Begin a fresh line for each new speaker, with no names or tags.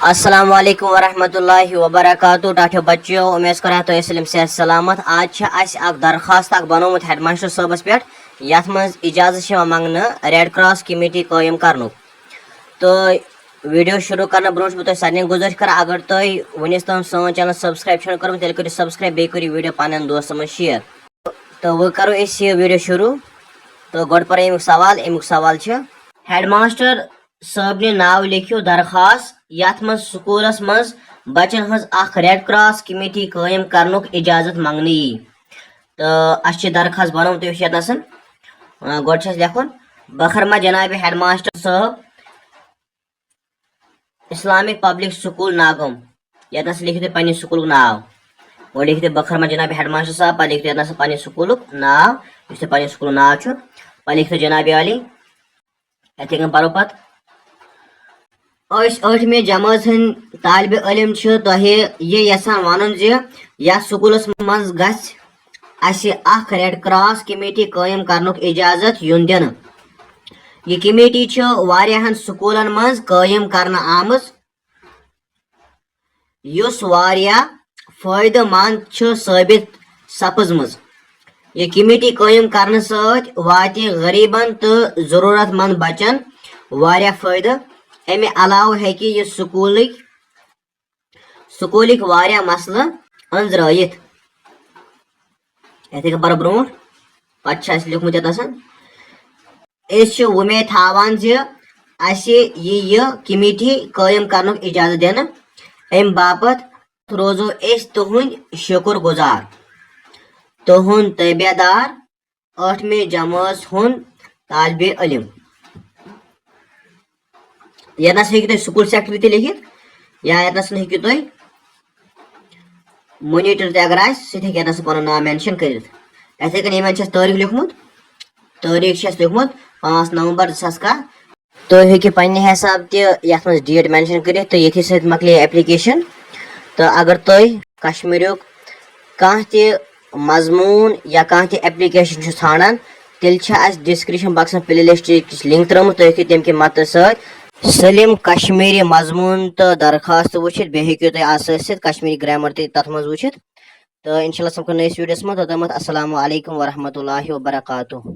अस्सलाम वालेकुम वरहमतुल्लाहि वबरकातुहू टाठियो बच्चियों उम्मीद कर तो सलिम सेहत सलामत। आज अख दरखास्त बनोमुत हेडमास्टर साहबस पे यथ मज इजाजत मंगन रेड क्रॉस कमेटी कायम कर। तो वीडियो शुरू करने ब्रोह बह सारे गुजारिश कर अगर तुम वनिस तम सोन चैनल सब्सक्राइब कर तेल करो सब्सक्राइब बे करो वीडियो पान दोस्तों मज शेयर। तो वो करो ये वीडियो शुरू। तो गो पर अमुक सवाल हेडमास्टर साहब ने नाव लिखियो दरखास्त यथ मज स्कूलस मज बचन हज अख रेड क्रॉस कमेटी कायम करनुक इजाजत मंगने यी। तो अस दरखास्त बनोम तुम ये गो लिखुन बखरमा जनाब हेडमास्टर साहब इस्लामिक पब्लिक स्कूल नागम ये लिखित पे स्कूल नाव गो लिखित बखरमा जनाब हेडमास्टर साहब पे लिखित पे स्कूल नाव पे स्कूल नाव पे लिखित जनाब अली ये पो पे आठवें जमात हंद तालिब इलम तह ये यसान वन यह स्कूलस मज गख रेड क्रॉस कमेटी कायम करनुक इजाजत युन दिन। यह कमेटी वारियाहन स्कूलन मज कायम करना आमज युस वारिया फायदेमंद साबित सपजमज। यह कमेटी कायम करने सत वाति गरीबन तो जरूरतमंद बच्चन वारिया फायदे। अमे अलाव है कि यह स्कूलिक वारिया मसल अंजरायित ये पर ब्रो पे लिखमुत उम्मीद थावान यह कमेटी कायम करनुक इजाजत दिन अम बापत रोजो तुहद शुक्र गुजार तुहद तबेदार 8वें जमात हुंद तालिब इलम। ये हेकि स्कूल सेक्रेटरी ते लिखित या हेकि तुम मोनीटर ते अगर आए पन नाम मेंशन कर। इथे कन तारीख लिखमुत तारीख लिखमुत 5 नवंबर 2010। तो हेकि पन्ने हिसाब तथ मज डेट मेंशन कर तो ये सत मकले एप्लीकेशन। तो अगर तुम कश्मीर कह मजमून या कह एप्लीकेशन ठानान तेल डिस्क्रिप्शन बॉक्स में प्ले लिस्ट लिंक त्रुमुत तुम हेकि तम मत सलीम कश्मीरी मजमून तो दरखास्त वुचित बे हेकि तुम कश्मीरी ग्रामर तथ मज वुचित। तो इंशाल्लाह सबको नई वीडियोस में तो अस्सलामु अलैकुम वरहमतुल्लाहि वबरकातुहू।